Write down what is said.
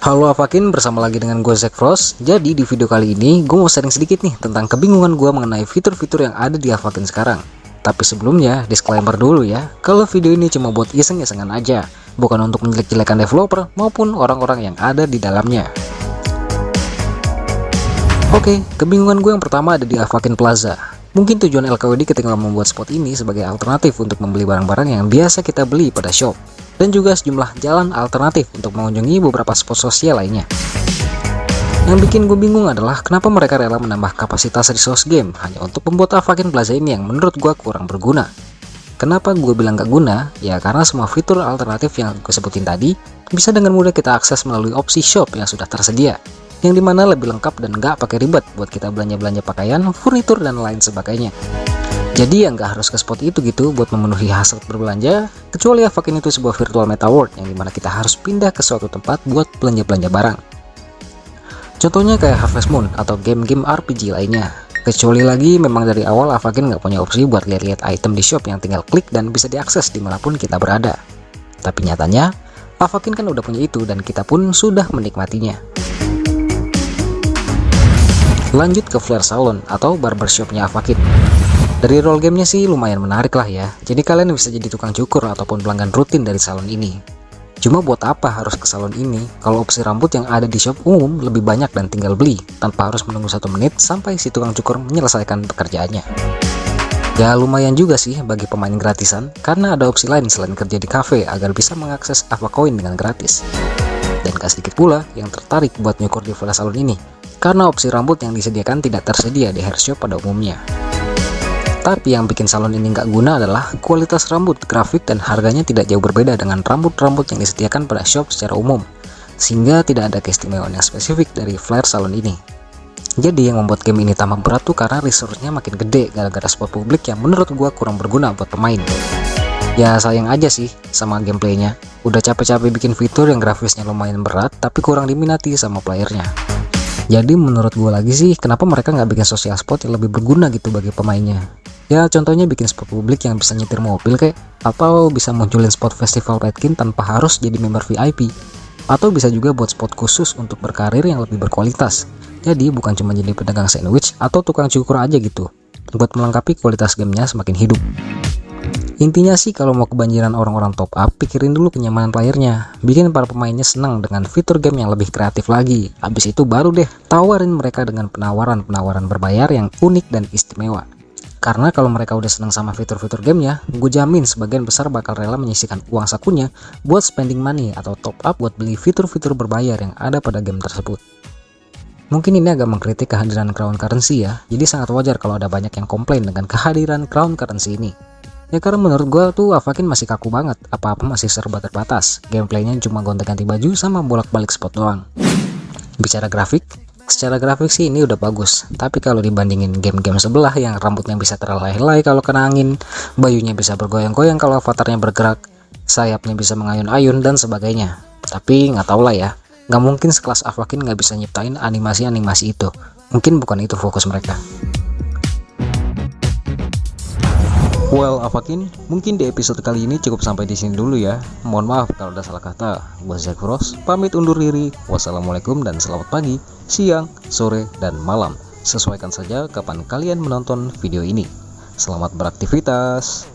Halo Avakin, bersama lagi dengan gue Zack Frost. Jadi di video kali ini gue mau sharing sedikit nih tentang kebingungan gue mengenai fitur-fitur yang ada di Avakin sekarang. Tapi sebelumnya disclaimer dulu ya, kalau video ini cuma buat iseng-isengan aja, bukan untuk menjelek-jelekan developer maupun orang-orang yang ada di dalamnya. Oke, kebingungan gue yang pertama ada di Avakin Plaza. Mungkin tujuan LKWD ketika membuat spot ini sebagai alternatif untuk membeli barang-barang yang biasa kita beli pada shop, dan juga sejumlah jalan alternatif untuk mengunjungi beberapa spot sosial lainnya. Yang bikin gue bingung adalah kenapa mereka rela menambah kapasitas resource game hanya untuk membuat Avakin Plaza ini yang menurut gue kurang berguna. Kenapa gue bilang gak guna? Ya karena semua fitur alternatif yang gue sebutin tadi bisa dengan mudah kita akses melalui opsi shop yang sudah tersedia, yang dimana lebih lengkap dan gak pakai ribet buat kita belanja-belanja pakaian, furnitur, dan lain sebagainya. Jadi yang gak harus ke spot itu gitu buat memenuhi hasrat berbelanja, kecuali Avakin itu sebuah virtual meta world yang dimana kita harus pindah ke suatu tempat buat belanja-belanja barang. Contohnya kayak Harvest Moon atau game-game RPG lainnya. Kecuali lagi memang dari awal Avakin gak punya opsi buat lihat-lihat item di shop yang tinggal klik dan bisa diakses dimanapun kita berada. Tapi nyatanya, Avakin kan udah punya itu dan kita pun sudah menikmatinya. Lanjut ke Flare Salon atau barbershopnya Avakin. Dari role gamenya sih lumayan menarik lah ya, jadi kalian bisa jadi tukang cukur ataupun pelanggan rutin dari salon ini. Cuma buat apa harus ke salon ini kalau opsi rambut yang ada di shop umum lebih banyak dan tinggal beli tanpa harus menunggu 1 menit sampai si tukang cukur menyelesaikan pekerjaannya. Ya lumayan juga sih bagi pemain gratisan, karena ada opsi lain selain kerja di cafe agar bisa mengakses Avacoin dengan gratis. Dan gak sedikit pula yang tertarik buat nyukur di Flare Salon ini, karena opsi rambut yang disediakan tidak tersedia di hair shop pada umumnya. Tapi yang bikin salon ini nggak guna adalah kualitas rambut, grafik, dan harganya tidak jauh berbeda dengan rambut-rambut yang disediakan pada shop secara umum, sehingga tidak ada keistimewaan yang spesifik dari Flare Salon ini. Jadi yang membuat game ini tambah berat tuh karena resource-nya makin gede gara-gara spot publik yang menurut gua kurang berguna buat pemain. Ya sayang aja sih sama gameplaynya, udah capek-capek bikin fitur yang grafisnya lumayan berat tapi kurang diminati sama playernya. Jadi menurut gue lagi sih, kenapa mereka nggak bikin social spot yang lebih berguna gitu bagi pemainnya. Ya contohnya bikin spot publik yang bisa nyetir mobil kayak, atau bisa munculin spot festival petkin tanpa harus jadi member VIP, atau bisa juga buat spot khusus untuk berkarir yang lebih berkualitas. Jadi bukan cuma jadi pedagang sandwich atau tukang cukur aja gitu, buat melengkapi kualitas gamenya semakin hidup. Intinya sih kalau mau kebanjiran orang-orang top up, pikirin dulu kenyamanan playernya, bikin para pemainnya senang dengan fitur game yang lebih kreatif lagi. Habis itu baru deh tawarin mereka dengan penawaran-penawaran berbayar yang unik dan istimewa. Karena kalau mereka udah senang sama fitur-fitur gamenya, gue jamin sebagian besar bakal rela menyisihkan uang sakunya buat spending money atau top up buat beli fitur-fitur berbayar yang ada pada game tersebut. Mungkin ini agak mengkritik kehadiran Crown Currency ya, jadi sangat wajar kalau ada banyak yang komplain dengan kehadiran Crown Currency ini. Ya karena menurut gue tuh Avakin masih kaku banget, apa-apa masih serba terbatas, gameplaynya cuma gonta-ganti baju sama bolak-balik spot doang. Bicara grafik, secara grafik sih ini udah bagus, tapi kalau dibandingin game-game sebelah yang rambutnya bisa terhelai-helai kalau kena angin, bajunya bisa bergoyang-goyang kalau avatarnya bergerak, sayapnya bisa mengayun-ayun dan sebagainya. Tapi nggak tau lah ya, nggak mungkin sekelas Avakin nggak bisa nyiptain animasi-animasi itu, mungkin bukan itu fokus mereka. Well, Avakin, mungkin di episode kali ini cukup sampai di sini dulu ya. Mohon maaf kalau ada salah kata. Gua Zack Frost, pamit undur diri. Wassalamualaikum dan selamat pagi, siang, sore, dan malam. Sesuaikan saja kapan kalian menonton video ini. Selamat beraktivitas.